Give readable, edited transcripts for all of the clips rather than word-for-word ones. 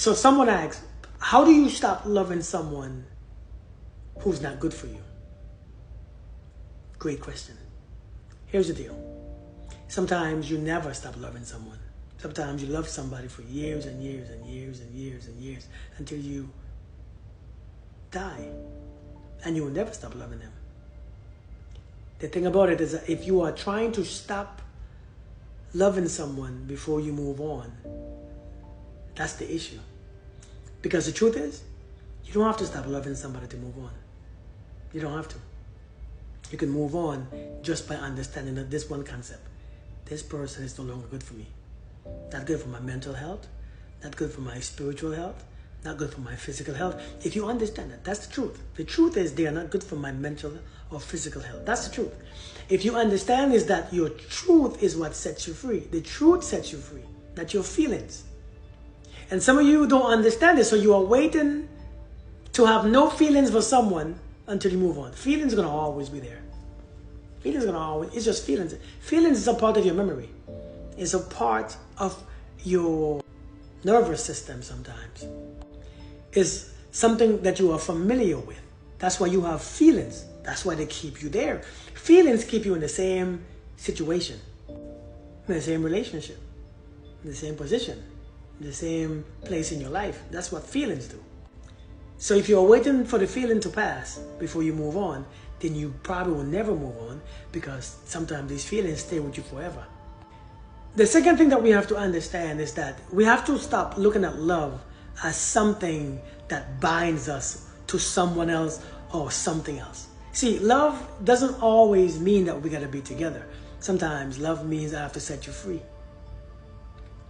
So someone asks, how do you stop loving someone who's not good for you? Great question. Here's the deal. Sometimes you never stop loving someone. Sometimes you love somebody for years and years and years and years and years until you die. And you will never stop loving them. The thing about it is that if you are trying to stop loving someone before you move on, that's the issue. Because the truth is, you don't have to stop loving somebody to move on. You don't have to. You can move on just by understanding that this one concept. This person is no longer good for me. Not good for my mental health. Not good for my spiritual health. Not good for my physical health. If you understand that, that's the truth. The truth is they are not good for my mental or physical health. That's the truth. If you understand is that your truth is what sets you free. The truth sets you free, not your feelings. And some of you don't understand it, so you are waiting to have no feelings for someone until you move on. Feelings are going to always be there. Feelings are going to always, it's just feelings. Feelings is a part of your memory. It's a part of your nervous system sometimes. It's something that you are familiar with. That's why you have feelings. That's why they keep you there. Feelings keep you in the same situation, in the same relationship, in the same position, in the same place in your life. That's what feelings do. So if you're waiting for the feeling to pass before you move on, then you probably will never move on because sometimes these feelings stay with you forever. The second thing that we have to understand is that we have to stop looking at love as something that binds us to someone else or something else. See, love doesn't always mean that we gotta be together. Sometimes love means I have to set you free.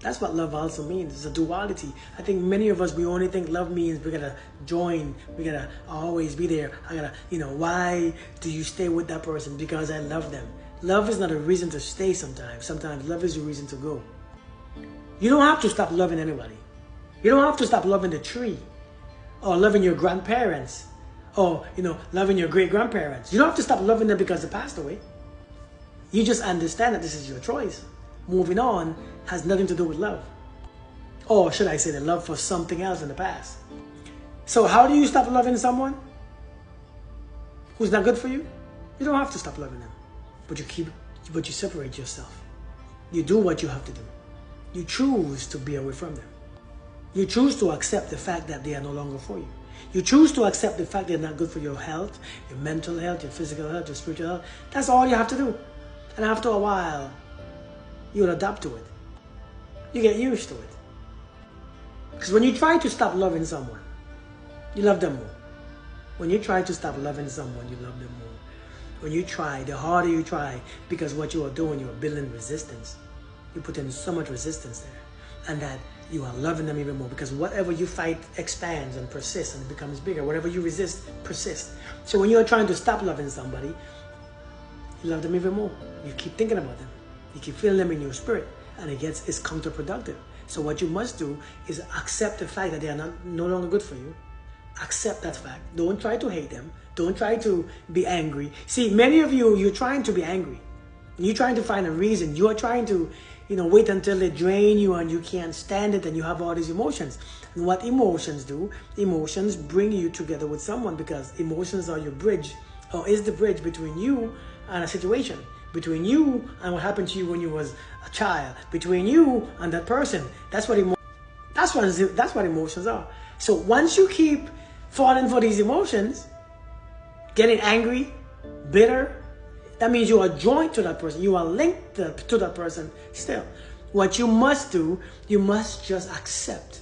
That's what love also means. It's a duality. I think many of us, we only think love means we gotta join, we gotta always be there. I gotta, why do you stay with that person? Because I love them. Love is not a reason to stay sometimes. Sometimes love is a reason to go. You don't have to stop loving anybody. You don't have to stop loving the tree or loving your grandparents or, loving your great-grandparents. You don't have to stop loving them because they passed away. You just understand that this is your choice. Moving on has nothing to do with love. Or should I say the love for something else in the past. So how do you stop loving someone who's not good for you? You don't have to stop loving them. But you separate yourself. You do what you have to do. You choose to be away from them. You choose to accept the fact that they are no longer for you. You choose to accept the fact they're not good for your health, your mental health, your physical health, your spiritual health. That's all you have to do. And after a while, you'll adapt to it. You get used to it. Because when you try to stop loving someone, you love them more. When you try to stop loving someone, you love them more. When you try, the harder you try, because what you are doing, you are building resistance. You put in so much resistance there. And that you are loving them even more, because whatever you fight expands and persists and becomes bigger. Whatever you resist persists. So when you are trying to stop loving somebody, you love them even more. You keep thinking about them. You keep feeling them in your spirit, and it's counterproductive. So what you must do is accept the fact that they are no longer good for you. Accept that fact. Don't try to hate them. Don't try to be angry. See, many of you, you're trying to be angry. You're trying to find a reason. You are trying to, wait until they drain you and you can't stand it and you have all these emotions. And what emotions do, emotions bring you together with someone, because emotions are your bridge, or is the bridge between you and a situation. Between you and what happened to you when you was a child. Between you and that person. That's what emotions are. So once you keep falling for these emotions, getting angry, bitter, that means you are joined to that person. You are linked to that person still. What you must do, you must just accept.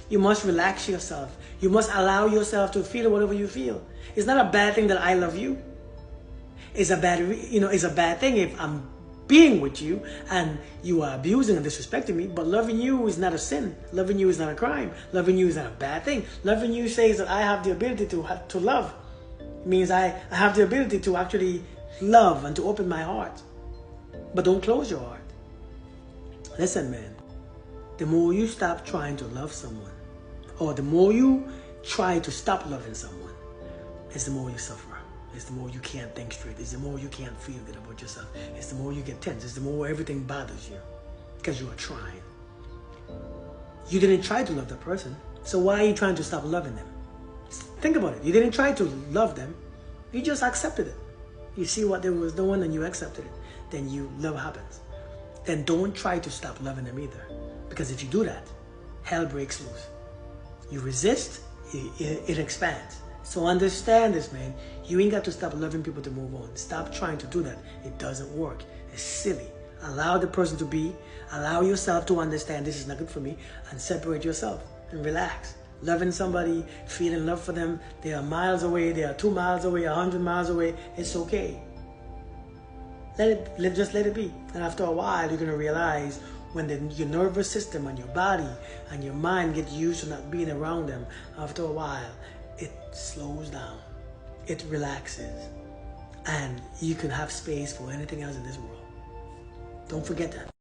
You must relax yourself. You must allow yourself to feel whatever you feel. It's not a bad thing that I love you. It's a bad thing if I'm being with you and you are abusing and disrespecting me. But loving you is not a sin. Loving you is not a crime. Loving you is not a bad thing. Loving you says that I have the ability to love. It means I have the ability to actually love and to open my heart. But don't close your heart. Listen, man. The more you stop trying to love someone, or the more you try to stop loving someone, it's the more you suffer. It's the more you can't think straight. It's the more you can't feel good about yourself. It's the more you get tense. It's the more everything bothers you because you are trying. You didn't try to love that person. So why are you trying to stop loving them? Think about it. You didn't try to love them. You just accepted it. You see what they was doing and you accepted it. Then love happens. Then don't try to stop loving them either. Because if you do that, hell breaks loose. You resist, it expands. So understand this, man. You ain't got to stop loving people to move on. Stop trying to do that. It doesn't work. It's silly. Allow the person to be. Allow yourself to understand this is not good for me, and separate yourself and relax. Loving somebody, feeling love for them, they are miles away, they are 2 miles away, 100 miles away. It's okay. Just let it be. And after a while, you're gonna realize when your nervous system and your body and your mind get used to not being around them, after a while, it slows down, it relaxes, and you can have space for anything else in this world. Don't forget that.